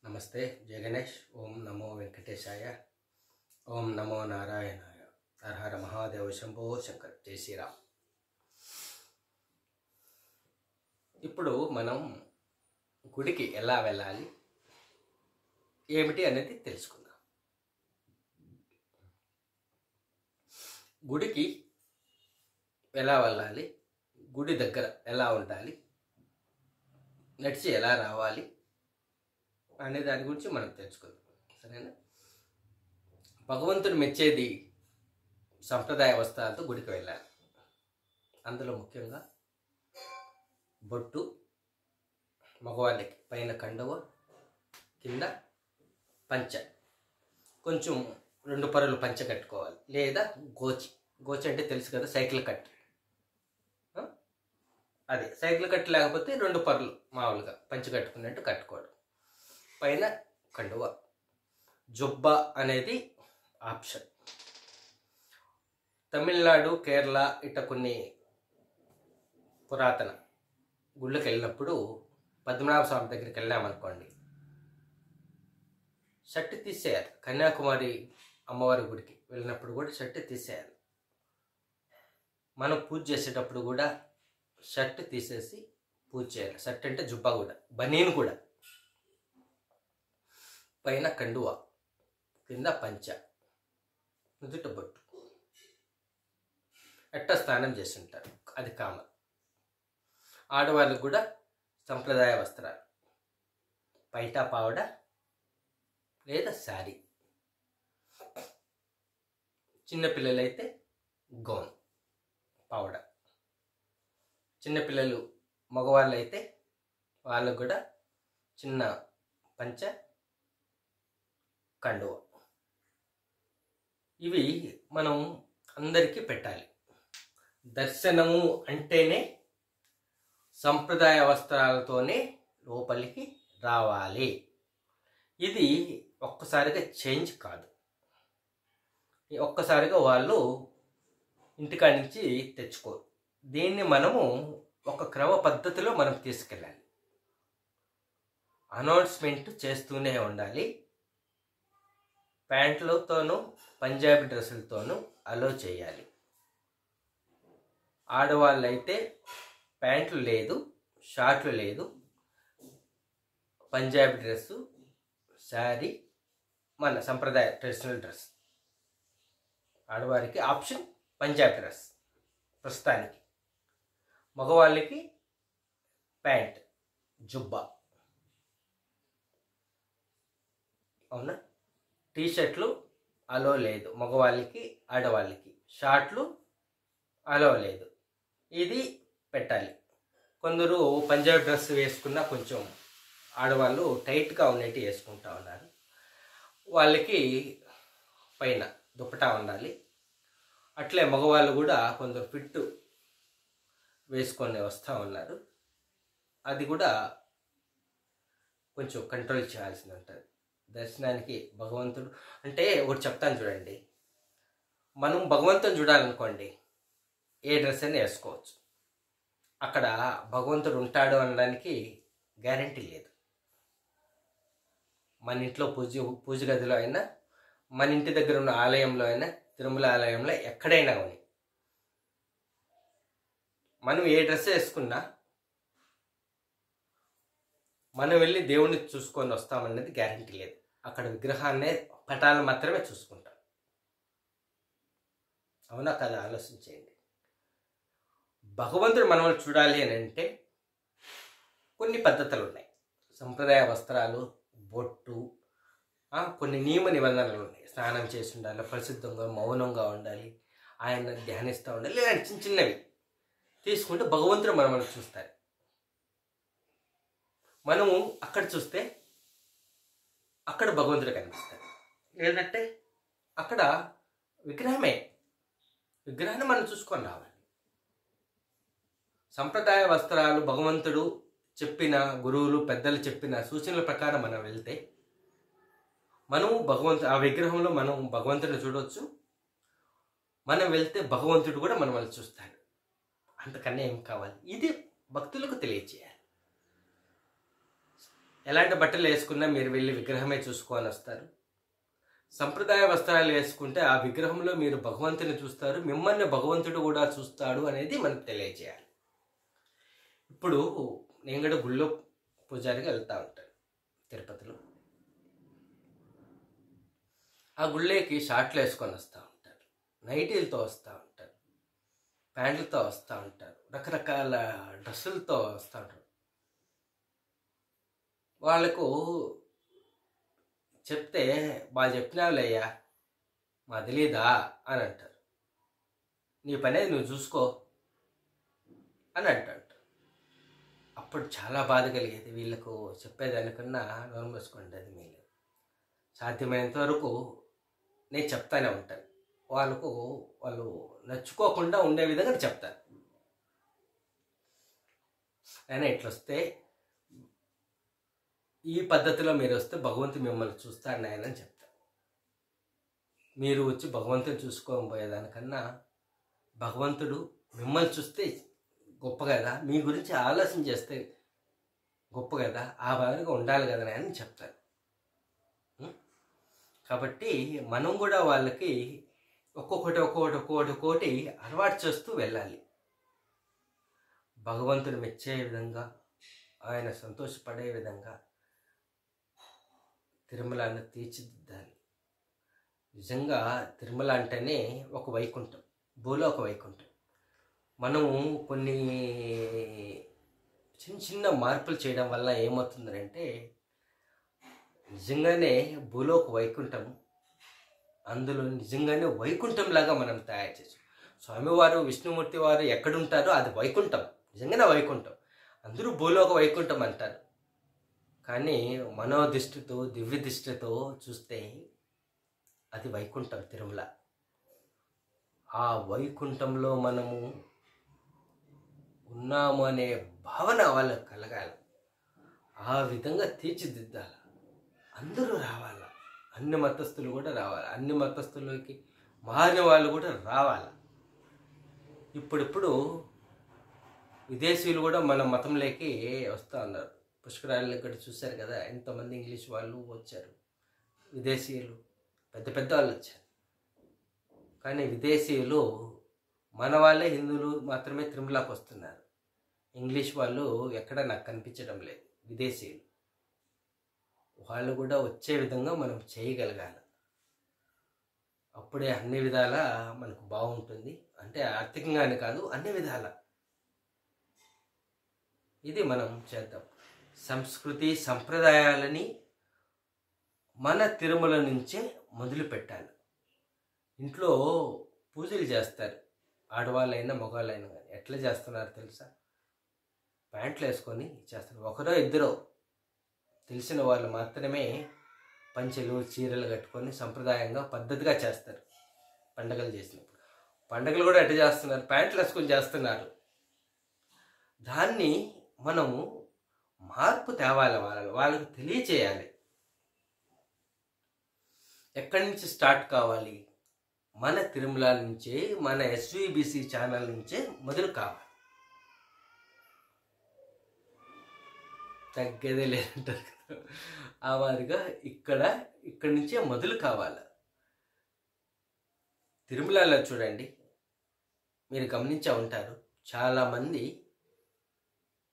నమస్తే జయ గణేష్. ఓం నమో వెంకటేశాయ. ఓం నమో నారాయణాయ. హర హర మహాదేవ శంభో శంకర్. జై శ్రీరామ్. ఇప్పుడు మనం గుడికి ఎలా వెళ్ళాలి ఏమిటి అనేది తెలుసుకుందాం. గుడికి ఎలా వెళ్ళాలి, గుడి దగ్గర ఎలా ఉండాలి, నడిచి ఎలా రావాలి అనే దాని గురించి మనం తెలుసుకుందాం. సరేనా? భగవంతుడు మెచ్చేది సంప్రదాయ వస్త్రాలతో గుడికి వెళ్ళాలి. అందులో ముఖ్యంగా బొట్టు, మగవాళ్ళకి పైన కండువ, కింద పంచ, కొంచెం 2 పరులు పంచ కట్టుకోవాలి, లేదా గోచి. గోచి అంటే తెలుసు కదా, సైకిల్ కట్. అదే సైకిల్ కట్ లేకపోతే 2 పరులు మామూలుగా పంచ కట్టుకున్నట్టు కట్టుకోవడం. పైన కండువ. జుబ్బా అనేది ఆప్షన్. తమిళనాడు, కేరళ ఇట్లా కొన్ని పురాతన గుళ్ళకి వెళ్ళినప్పుడు పద్మనాభ స్వామి దగ్గరికి వెళ్ళామనుకోండి, షర్ట్ తీసేయాలి. కన్యాకుమారి అమ్మవారి గుడికి వెళ్ళినప్పుడు కూడా షర్ట్ తీసేయాలి. మనం పూజ చేసేటప్పుడు కూడా షర్ట్ తీసేసి పూజ చేయాలి. షర్ట్ అంటే జుబ్బా కూడా, బనీన్ కూడా. పైన కండువ, కింద పంచ, నుదుట బొట్టు. ఎట్ట స్నానం చేస్తుంటారు, అది కామన్. ఆడవాళ్ళకు కూడా సంప్రదాయ వస్త్రాలు, పైటా పావడ లేదా శారీ. చిన్నపిల్లలైతే గౌన్, పావడ. చిన్నపిల్లలు మగవాళ్ళు అయితే వాళ్ళకు కూడా చిన్న పంచ, కండువ. ఇవి మనం అందరికీ పెట్టాలి. దర్శనము అంటేనే సంప్రదాయ వస్త్రాలతోనే లోపలికి రావాలి. ఇది ఒక్కసారిగా చేంజ్ కాదు. ఒక్కసారిగా వాళ్ళు ఇంటికాడి నుంచి తెచ్చుకోరు. దీన్ని మనము ఒక క్రమ పద్ధతిలో మనం తీసుకెళ్ళాలి. అనౌన్స్మెంట్ చేస్తూనే ఉండాలి. ప్యాంట్లతోనూ పంజాబీ డ్రెస్సులతోనూ అలో చేయాలి. ఆడవాళ్ళైతే ప్యాంట్లు లేదు, షార్ట్లు లేదు, పంజాబీ డ్రెస్సు, శారీ, మన సంప్రదాయ ట్రెడిషనల్ డ్రెస్. ఆడవారికి ఆప్షన్ పంజాబీ డ్రెస్ ప్రస్తుతానికి. మగవాళ్ళకి ప్యాంట్, జుబ్బా. అవునా? టీషర్ట్లు అలో లేదు మగవాళ్ళకి, ఆడవాళ్ళకి. షార్ట్లు అలో లేదు. ఇది పెట్టాలి. కొందరు పంజాబీ డ్రెస్ వేసుకున్న కొంచెం ఆడవాళ్ళు టైట్గా ఉండేటి వేసుకుంటా ఉన్నారు. వాళ్ళకి పైన దుప్పటా ఉండాలి. అట్లే మగవాళ్ళు కూడా కొందరు ఫిట్ వేసుకొని వస్తూ ఉన్నారు. అది కూడా కొంచెం కంట్రోల్ చేయాల్సింది ఉంటుంది. దర్శనానికి భగవంతుడు అంటే ఒకటి చెప్తాను చూడండి. మనం భగవంతుని చూడాలనుకోండి, ఏ డ్రెస్ అయినా వేసుకోవచ్చు. అక్కడ భగవంతుడు ఉంటాడు అనడానికి గ్యారంటీ లేదు. మన ఇంట్లో పూజ గదిలో అయినా, మన ఇంటి దగ్గర ఉన్న ఆలయంలో అయినా, తిరుమల ఆలయంలో ఎక్కడైనా ఉంది, మనం ఏ డ్రెస్ వేసుకున్నా మనం వెళ్ళి దేవుణ్ణి చూసుకొని వస్తామన్నది గ్యారంటీ లేదు. అక్కడ విగ్రహాన్నే, పటాలను మాత్రమే చూసుకుంటాం. అవునా కదా? ఆలోచించేయండి. భగవంతుడు మనల్ని చూడాలి అని అంటే కొన్ని పద్ధతులు ఉన్నాయి. సంప్రదాయ వస్త్రాలు, బొట్టు, కొన్ని నియమ నిబంధనలు ఉన్నాయి. స్నానం చేసి ఉండాలి, పరిశుద్ధంగా మౌనంగా ఉండాలి, ఆయన ధ్యానిస్తూ ఉండాలి. ఇలాంటి చిన్న చిన్నవి తీసుకుంటే భగవంతుడు మనల్ని చూస్తారు. మనము అక్కడ చూస్తే అక్కడ భగవంతుడు కనిపిస్తాడు. లేదంటే అక్కడ విగ్రహమే. విగ్రహాన్ని మనం చూసుకొని రావాలి. సంప్రదాయ వస్త్రాలు భగవంతుడు చెప్పిన, గురువులు పెద్దలు చెప్పిన సూచనల ప్రకారం మనం వెళ్తే మనము ఆ విగ్రహంలో మనం భగవంతుడిని చూడవచ్చు. మనం వెళ్తే భగవంతుడు కూడా మనల్ని చూస్తాడు. అంతకన్నా ఏం కావాలి? ఇది భక్తులకు తెలియచేయాలి. ఎలాంటి బట్టలు వేసుకున్నా మీరు వెళ్ళి విగ్రహమే చూసుకొని వస్తారు. సంప్రదాయ వస్త్రాలు వేసుకుంటే ఆ విగ్రహంలో మీరు భగవంతుని చూస్తారు, మిమ్మల్ని భగవంతుడు కూడా చూస్తాడు అనేది మనకు తెలియజేయాలి. ఇప్పుడు నేను కూడా గుళ్ళో పూజారిగా వెళ్తూ ఉంటాను తిరుపతిలో. ఆ గుళ్ళేకి షార్ట్లు వేసుకొని వస్తూ ఉంటారు, నైటీలతో వస్తూ ఉంటారు, ప్యాంట్లతో వస్తూ ఉంటారు, రకరకాల డ్రెస్సులతో వస్తూ ఉంటారు. వాళ్ళకు చెప్తే బాగా చెప్పినావులేయ్యా, మా తెలీదా అని అంటారు. నీ పనే నువ్వు చూసుకో అని అంటాడు. అప్పుడు చాలా బాధ కలిగేది. వీళ్ళకు చెప్పేదానికన్నా నోరు మూసుకోండి, అది మీరు సాధ్యమైనంత వరకు నేను చెప్తానే ఉంటాను. వాళ్ళు నచ్చుకోకుండా ఉండే విధంగా చెప్తాను. అయినా ఇట్లొస్తే ఈ పద్ధతిలో మీరు వస్తే భగవంతుడు మిమ్మల్ని చూస్తాడు నాయనని చెప్తాను. మీరు వచ్చి భగవంతుని చూసుకోబోయేదానికన్నా భగవంతుడు మిమ్మల్ని చూస్తే గొప్ప కదా, మీ గురించి ఆలోచన చేస్తే గొప్ప కదా, ఆ భాగంగా ఉండాలి కదా అని చెప్తాను. కాబట్టి మనం కూడా వాళ్ళకి ఒక్కొక్కటి అలవాటు చేస్తూ వెళ్ళాలి. భగవంతుని మెచ్చే విధంగా, ఆయన సంతోషపడే విధంగా తిరుమలను తీర్చిదిద్దాలి. నిజంగా తిరుమల అంటేనే ఒక వైకుంఠం, భూలోక వైకుంఠం. మనము కొన్ని చిన్న మార్పులు చేయడం వల్ల ఏమవుతుందంటే నిజంగానే భూలోక వైకుంఠం, అందులో నిజంగానే వైకుంఠంలాగా మనం తయారు చేసాం. స్వామివారు విష్ణుమూర్తి వారు ఎక్కడుంటారో అది వైకుంఠం, నిజంగానే వైకుంఠం. అందరూ భూలోక వైకుంఠం అంటారు, కానీ మనోదృష్టితో దివ్య దృష్టితో చూస్తే అది వైకుంఠం తిరుమల. ఆ వైకుంఠంలో మనము ఉన్నాము అనే భావన వాళ్ళకు కలగాలి. ఆ విధంగా తీర్చిదిద్దాలి. అందరూ రావాలి, అన్ని మతస్థులు కూడా రావాలి, అన్ని మతస్థులకి మారిన వాళ్ళు కూడా రావాలి. ఇప్పుడిప్పుడు విదేశీయులు కూడా మన మతంలోకి వస్తూ ఉన్నారు. పుష్కరాలు ఇక్కడ చూశారు కదా, ఎంతమంది ఇంగ్లీష్ వాళ్ళు వచ్చారు, విదేశీయులు పెద్ద పెద్ద వాళ్ళు వచ్చారు. కానీ విదేశీయులు మన వాళ్ళే హిందువులు మాత్రమే తిరుమలకు వస్తున్నారు. ఇంగ్లీష్ వాళ్ళు ఎక్కడ నాకు కనిపించడం లేదు. విదేశీయులు వాళ్ళు కూడా వచ్చే విధంగా మనం చేయగలగాలి. అప్పుడే అన్ని విధాల మనకు బాగుంటుంది. అంటే ఆర్థికంగానే కాదు, అన్ని విధాల ఇది మనం చేద్దాం. సంస్కృతి సంప్రదాయాలని మన తిరుమల నుంచే మొదలు పెట్టాలి. ఇంట్లో పూజలు చేస్తారు, ఆడవాళ్ళైనా మగవాళ్ళైనా కానీ. ఎట్లా చేస్తున్నారు తెలుసా? ప్యాంట్లు వేసుకొని చేస్తారు. ఒకరో ఇద్దరో తెలిసిన వాళ్ళు మాత్రమే పంచెలు చీరలు కట్టుకొని సంప్రదాయంగా పద్ధతిగా చేస్తారు. పండగలు చేసినప్పుడు పండగలు కూడా ఎట్లా చేస్తున్నారు? ప్యాంట్లు వేసుకొని చేస్తున్నారు. దాన్ని మనము మార్పు తేవాలి, వాళ్ళకు తెలియచేయాలి. ఎక్కడి నుంచి స్టార్ట్ కావాలి? మన తిరుమల నుంచే, మన ఎస్విబిసి ఛానల్ నుంచే మొదలు కావాలి. తగ్గేదే లేదంటారు కదా, ఆ మాదిరిగా ఇక్కడి నుంచే మొదలు కావాలి. తిరుమలలో చూడండి, మీరు గమనించే ఉంటారు, చాలామంది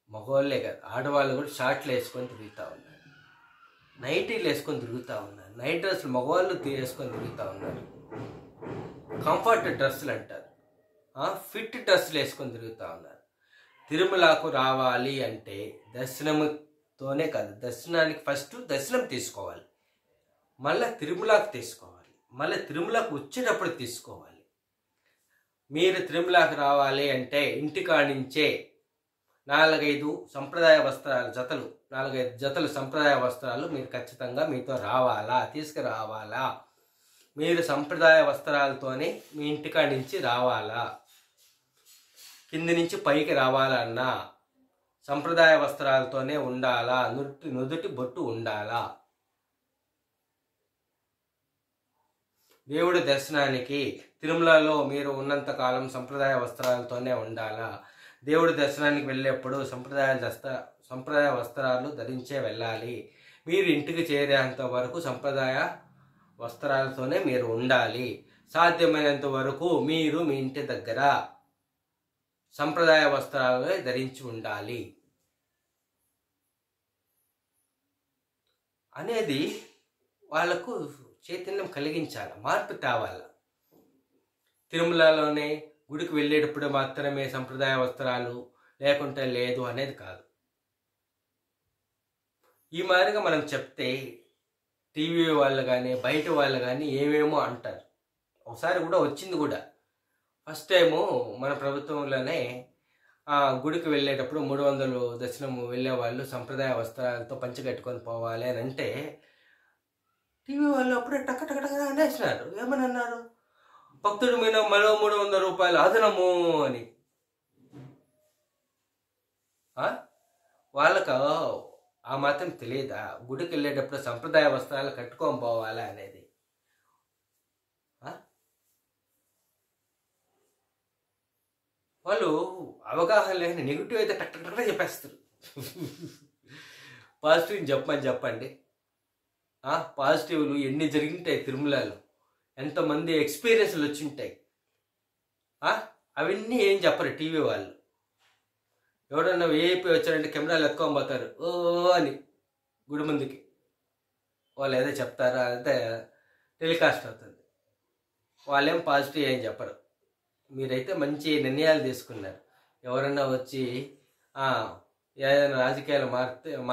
మగవాళ్ళే కాదు ఆడవాళ్ళు కూడా షార్ట్లు వేసుకొని తిరుగుతూ ఉన్నారు, నైటీలు వేసుకొని తిరుగుతూ ఉన్నారు, నైట్ డ్రెస్సులు మగవాళ్ళు వేసుకొని తిరుగుతూ ఉన్నారు. కంఫర్ట్ డ్రెస్సులు అంటారు, ఫిట్ డ్రెస్సులు వేసుకొని తిరుగుతూ ఉన్నారు. తిరుమలకు రావాలి అంటే దర్శనంతోనే కాదు, దర్శనానికి ఫస్ట్ దర్శనం తీసుకోవాలి, మళ్ళీ తిరుమలకు తీసుకోవాలి, మళ్ళీ తిరుమలకు వచ్చేటప్పుడు తీసుకోవాలి. మీరు తిరుమలకు రావాలి అంటే ఇంటికాడించే 4-5 సంప్రదాయ వస్త్రాలు జతలు, 4-5 జతలు సంప్రదాయ వస్త్రాలు మీరు ఖచ్చితంగా మీతో రావాలా, తీసుకురావాలా. మీరు సంప్రదాయ వస్త్రాలతోనే మీ ఇంటికాడి నుంచి రావాలా. కింది నుంచి పైకి రావాలన్నా సంప్రదాయ వస్త్రాలతోనే ఉండాలా, నుదుటి బొట్టు ఉండాలా. దేవుడి దర్శనానికి తిరుమలలో మీరు ఉన్నంతకాలం సంప్రదాయ వస్త్రాలతోనే ఉండాలా. దేవుడి దర్శనానికి వెళ్ళేప్పుడు సంప్రదాయ వస్త్రాలు ధరించే వెళ్ళాలి. మీరు ఇంటికి చేరేంత వరకు సంప్రదాయ వస్త్రాలతోనే మీరు ఉండాలి. సాధ్యమైనంత వరకు మీరు మీ ఇంటి దగ్గర సంప్రదాయ వస్త్రాలే ధరించి ఉండాలి అనేది వాళ్ళకు చైతన్యం కలిగించాలి, మార్పు తేవాలి. తిరుమలలోనే గుడికి వెళ్ళేటప్పుడు మాత్రమే సంప్రదాయ వస్త్రాలు లేకుంటే లేదు అనేది కాదు. ఈ మాదిరిగా మనం చెప్తే టీవీ వాళ్ళు కానీ బయట వాళ్ళు కానీ ఏమేమో అంటారు. ఒకసారి కూడా వచ్చింది కూడా, ఫస్ట్ టైము మన ప్రభుత్వంలోనే గుడికి వెళ్ళేటప్పుడు 300 దర్శనము వెళ్ళేవాళ్ళు సంప్రదాయ వస్త్రాలతో పంచె కట్టుకొని పోవాలి అని అంటే టీవీ వాళ్ళు అప్పుడే టక్కటక్కగా అనేసినారు. ఏమని అన్నారు? భక్తుడి మీద మరో 300 రూపాయలు అదనము అని. వాళ్ళకు ఆ మాత్రం తెలియదా గుడికి వెళ్ళేటప్పుడు సంప్రదాయ వస్త్రాలు కట్టుకొని పోవాలా అనేది? వాళ్ళు అవగాహన లేని నెగిటివ్ అయితే టక్కటక్కగా చెప్పేస్తారు. పాజిటివ్ చెప్పండి. పాజిటివ్లు ఎన్ని జరిగింటాయి తిరుమలలో, ఎంతమంది ఎక్స్పీరియన్స్లు వచ్చింటాయి. అవన్నీ ఏం చెప్పరు టీవీ వాళ్ళు. ఎవడన్నా వేపి వచ్చారంటే కెమెరాలు ఎత్తుకొని పోతారు ఓ అని గుడి ముందుకి. వాళ్ళు ఏదో చెప్తారా అదే టెలికాస్ట్ అవుతుంది. వాళ్ళేం పాజిటివ్ ఏం చెప్పరు. మీరైతే మంచి నిర్ణయాలు తీసుకున్నారు. ఎవరన్నా వచ్చి ఏదైనా రాజకీయాలు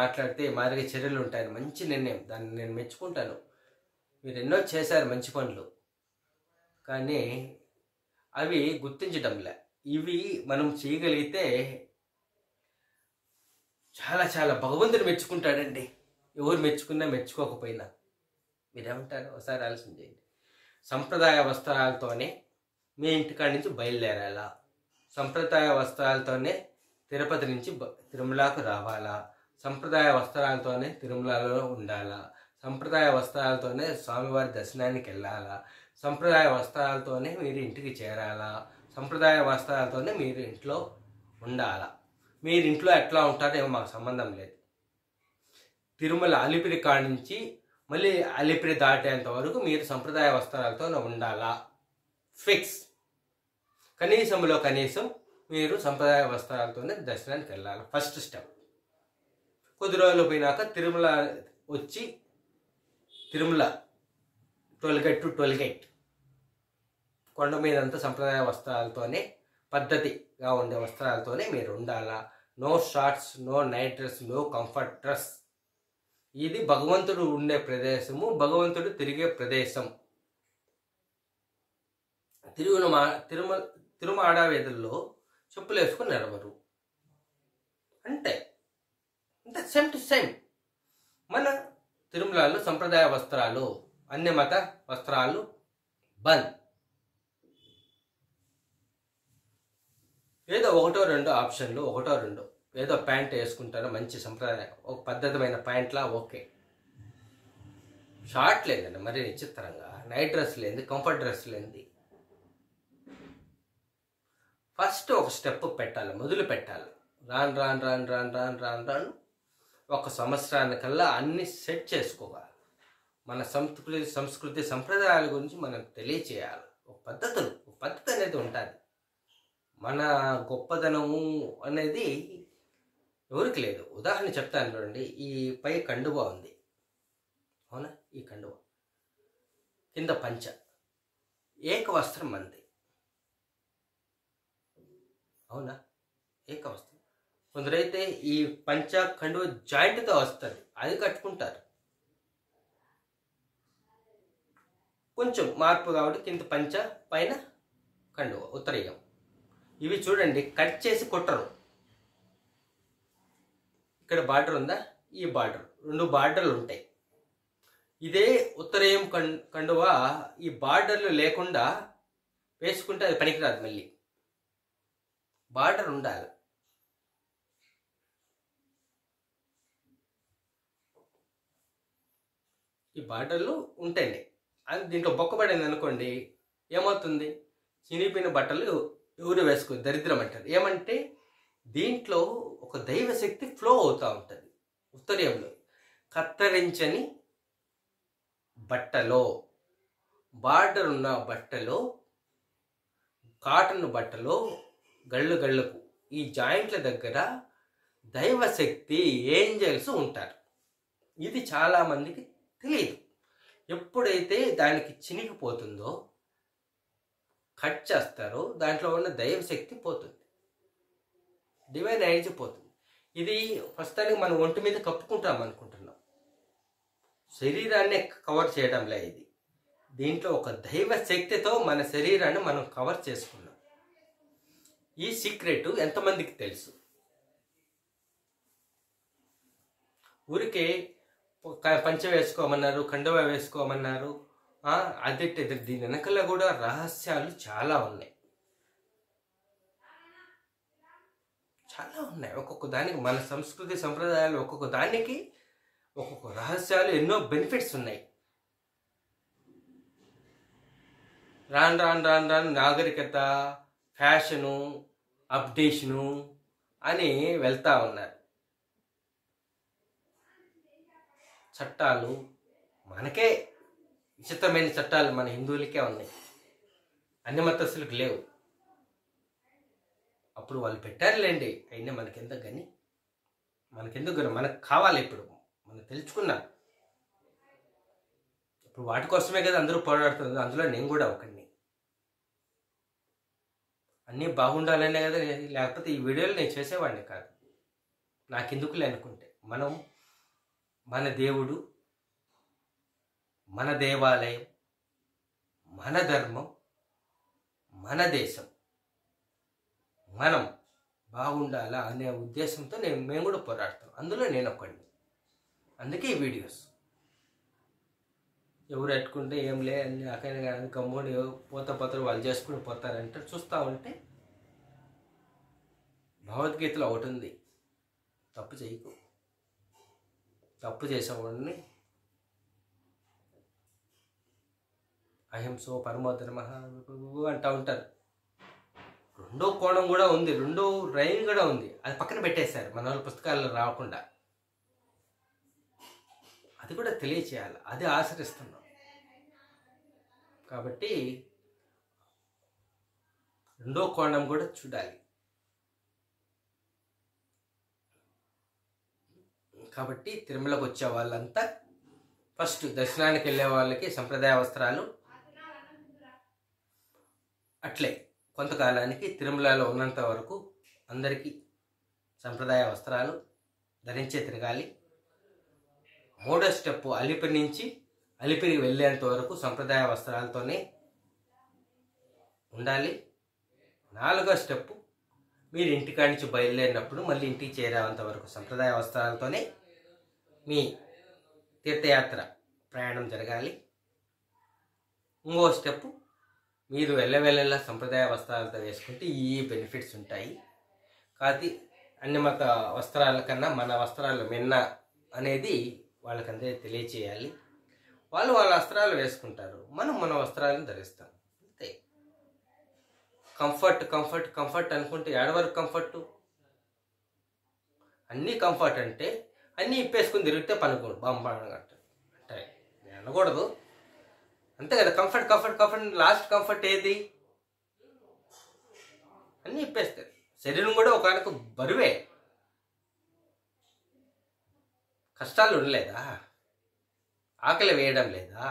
మాట్లాడితే మాదిరిగా చర్యలు ఉంటాయని మంచి నిర్ణయం, దాన్ని నేను మెచ్చుకుంటాను. మీరు ఎన్నో చేశారు మంచి పనులు, కానీ అవి గుర్తించడంలే. ఇవి మనం చేయగలిగితే చాలా చాలా భగవంతుడు మెచ్చుకుంటాడండి. ఎవరు మెచ్చుకున్నా మెచ్చుకోకపోయినా. మీరేమంటారు? ఒకసారి ఆలోచన చేయండి. సంప్రదాయ వస్త్రాలతోనే మీ ఇంటికాడి నుంచి బయలుదేరాలా, సంప్రదాయ వస్త్రాలతోనే తిరుపతి నుంచి తిరుమలకు రావాలా, సంప్రదాయ వస్త్రాలతోనే తిరుమలలో ఉండాలా, సంప్రదాయ వస్త్రాలతోనే స్వామివారి దర్శనానికి వెళ్ళాలా, సంప్రదాయ వస్త్రాలతోనే మీరు ఇంటికి చేరాలా, సంప్రదాయ వస్త్రాలతోనే మీరు ఇంట్లో ఉండాలా. మీరు ఇంట్లో ఎట్లా ఉంటారో ఏమో మాకు సంబంధం లేదు. తిరుమల అలిపిరి కాడి నుంచి మళ్ళీ అలిపిరి దాటేంత వరకు మీరు సంప్రదాయ వస్త్రాలతో ఉండాలా, ఫిక్స్. కనీసంలో కనీసం మీరు సంప్రదాయ వస్త్రాలతోనే దర్శనానికి వెళ్ళాలి. First step. కొద్ది రోజులు పోయినాక తిరుమల వచ్చి తిరుమల టోల్గేట్ టు టోల్గేట్ కొండ మీదంతా సంప్రదాయ వస్త్రాలతోనే, పద్ధతిగా ఉండే వస్త్రాలతోనే మీరు ఉండాలా. No shorts, no night dress, no comfort dress. ఇది భగవంతుడు ఉండే ప్రదేశము, భగవంతుడు తిరిగే ప్రదేశం. తిరుమాడ వీధుల్లో చెప్పులు వేసుకుని నడవరు. అంటే సేమ్ టు సేమ్ మన తిరుమలలో సంప్రదాయ వస్త్రాలు, అన్ని మత వస్త్రాలు బంద్. ఏదో ఒకటో రెండో ఆప్షన్లు, ఏదో ప్యాంట్ వేసుకుంటారో మంచి సంప్రదాయం, ఒక పద్ధతమైన ప్యాంట్లా ఓకే. షార్ట్ లేదండి మరి విచిత్రంగా, నైట్ డ్రెస్ లేనిది, కంఫర్ట్ డ్రెస్ లేనిది. ఫస్ట్ ఒక స్టెప్ పెట్టాలి, మొదలు పెట్టాలి. రాను ఒక సంవత్సరానికల్లా అన్ని సెట్ చేసుకోవాలి. మన సంస్కృతి సంప్రదాయాల గురించి మనం తెలియచేయాలి. ఒక పద్ధతి అనేది ఉంటుంది. మన గొప్పదనము అనేది ఎవరికి లేదు. ఉదాహరణ చెప్తాను చూడండి. ఈ పై కండువా ఉంది, అవునా? ఈ కండువా కింద పంచ, ఏక వస్త్రం మంది, అవునా? ఏక వస్త్రం. కొందరైతే ఈ పంచ కండువ జాయింట్తో వస్తుంది, అది కట్టుకుంటారు. కొంచెం మార్పు కాబట్టి కింద పంచ, పైన కండువ, ఉత్తరీయం. ఇవి చూడండి కట్ చేసి కుట్టరు. ఇక్కడ బార్డర్ ఉందా, ఈ బార్డర్, 2 బార్డర్లు ఉంటాయి. ఇదే ఉత్తరీయం కండువ ఈ బార్డర్లు లేకుండా వేసుకుంటే అది పనికిరాదు. మళ్ళీ బార్డర్ ఉండాలి. ఈ బార్డర్లు ఉంటాయి. అది దీంట్లో బొక్కబడింది అనుకోండి, ఏమవుతుంది? చినిగిపోయిన బట్టలు ఎవరు వేసుకో, దరిద్రం అంటారు. ఏమంటే దీంట్లో ఒక దైవశక్తి ఫ్లో అవుతూ ఉంటుంది. ఉత్తరీయంలో కత్తరించని బట్టలో, బార్డర్ ఉన్న బట్టలో, కాటన్ బట్టలో గళ్ళు గళ్ళకు ఈ జాయింట్ల దగ్గర దైవశక్తి ఏంజల్స్ ఉంటారు. ఇది చాలామందికి తెలియదు. ఎప్పుడైతే దానికి చినిగిపోతుందో, కట్ చేస్తారో, దాంట్లో ఉన్న దైవశక్తి పోతుంది, డివైన్ ఎనర్జీ పోతుంది. ఇది ప్రస్తుతానికి మనం ఒంటి మీద కప్పుకుంటాం అనుకుంటున్నాం, శరీరాన్ని కవర్ చేయడంలే. ఇది దీంట్లో ఒక దైవ శక్తితో మన శరీరాన్ని మనం కవర్ చేసుకున్నాం. ఈ సీక్రెట్ ఎంతమందికి తెలుసు? ఊరికే పంచ వేసుకోమన్నారు, కండువా వేసుకోమన్నారు, అది దీని వెనకల కూడా రహస్యాలు చాలా ఉన్నాయి, చాలా ఉన్నాయి. ఒక్కొక్క దానికి మన సంస్కృతి సంప్రదాయాలు, ఒక్కొక్క దానికి ఒక్కొక్క రహస్యాలు, ఎన్నో బెనిఫిట్స్ ఉన్నాయి. రాను రాను రాను రాను నాగరికత, ఫ్యాషను, అప్డేషను అని వెళ్తూ ఉన్నారు. చట్టాలు మనకే విచిత్రమైన చట్టాలు మన హిందువులకే ఉన్నాయి, అన్ని మతస్థులకు లేవు. అప్పుడు వాళ్ళు పెట్టారులేండి, అయినా మనకెందుకు కానీ, మనకు కావాలి. ఇప్పుడు మనం తెలుసుకున్నాం. ఇప్పుడు వాటి కోసమే కదా అందరూ పోరాడుతుంది. అందులో నేను కూడా ఒకడిని. అన్నీ బాగుండాలనే కదా, లేకపోతే ఈ వీడియోలు నేను చేసేవాడిని కాదు. నాకెందుకులే అనుకుంటే, మన దేవుడు, మన దేవాలయం, మన ధర్మం, మన దేశం, మనం బాగుండాలా అనే ఉద్దేశంతో మేము కూడా పోరాడతాం. అందులో నేను ఒక్కడిని. అందుకే ఈ వీడియోస్. ఎవరు ఎట్టుకుంటే ఏం లే అని అక్కడ గమ్ముని పోతారు, వాళ్ళు చేసుకుని పోతారంటే చూస్తూ ఉంటే, భగవద్గీతలో ఒకటి ఉంది, తప్పు చేయకు, తప్పు చేసేవాడిని అహింసో పరమో ధర్మ అంటూ ఉంటారు. రెండో కోణం కూడా ఉంది, రెండో రైన్ కూడా ఉంది. అది పక్కన పెట్టేశారు మన వాళ్ళ పుస్తకాల్లో రాకుండా. అది కూడా తెలియచేయాలి, అది ఆచరిస్తున్నాం. కాబట్టి రెండో కోణం కూడా చూడాలి. కాబట్టి తిరుమలకు వచ్చే వాళ్ళంతా ఫస్ట్ దర్శనానికి వెళ్ళే వాళ్ళకి సంప్రదాయ వస్త్రాలు, అట్లే కొంతకాలానికి తిరుమలలో ఉన్నంత వరకు అందరికీ సంప్రదాయ వస్త్రాలు ధరించే తిరగాలి. మూడో స్టెప్ అలిపిరి నుంచి అలిపిరికి వెళ్ళేంత వరకు సంప్రదాయ వస్త్రాలతోనే ఉండాలి. నాలుగో స్టెప్ మీరు ఇంటికాడి నుంచి బయలుదేరినప్పుడు మళ్ళీ ఇంటికి చేరేంత వరకు సంప్రదాయ వస్త్రాలతోనే మీ తీర్థయాత్ర ప్రయాణం జరగాలి. ఇంకో స్టెప్ మీరు వెళ్ళలా సంప్రదాయ వస్త్రాలతో వేసుకుంటే ఈ బెనిఫిట్స్ ఉంటాయి. కాదు అన్ని మత వస్త్రాల కన్నా మన వస్త్రాలు మిన్న అనేది వాళ్ళకందరికీ తెలియచేయాలి. వాళ్ళు వాళ్ళ వస్త్రాలు వేసుకుంటారు, మనం మన వస్త్రాలను ధరిస్తాం. అంతే. కంఫర్ట్ కంఫర్ట్ కంఫర్ట్ అనుకుంటే ఏడవరకు కంఫర్టు? అన్నీ కంఫర్ట్ అంటే అన్నీ ఇప్పేసుకుని తిరిగితే పనుకోండి బాంబాంట అంటే నేను అనకూడదు, అంతే కదా. Comfort comfort comfort, last comfort ఏది? అన్నీ ఇప్పేస్తారు. శరీరం కూడా ఒకనకు బరువే. కష్టాలు ఉండలేదా? ఆకలి వేయడం లేదా?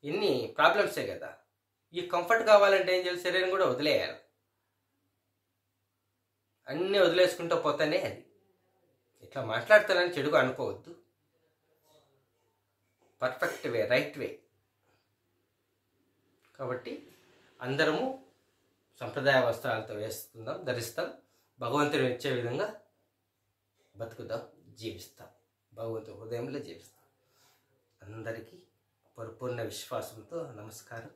ఇన్ని ప్రాబ్లమ్సే కదా. ఈ కంఫర్ట్ కావాలంటే ఏం చేయాలి? శరీరం కూడా వదిలేయాలి. అన్నీ వదిలేసుకుంటూ పోతానే అది. ఇట్లా మాట్లాడతానని చెడుగా అనుకోవద్దు. పర్ఫెక్ట్ వే, రైట్ వే. కాబట్టి అందరము సంప్రదాయ వస్త్రాలతో ధరిస్తాం. భగవంతుడు ఇచ్చే విధంగా బతుకుదాం, జీవిస్తాం. భగవంతుడి హృదయంలో జీవిస్తాం. అందరికీ పరిపూర్ణ విశ్వాసంతో నమస్కారం.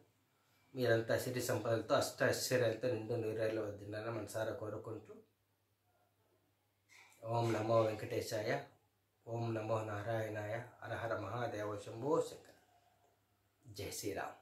మీరంతా సిరి సంపదలతో అష్టైశ్వర్యాలతో నిండు నీరేళ్ళు వద్దినారని మనసారా కోరుకుంటూ, ఓం నమో వెంకటేశాయ, ఓం నమో నారాయణాయ, హర హర మహాదేవ శంభో శంకర. జై శ్రీరామ్.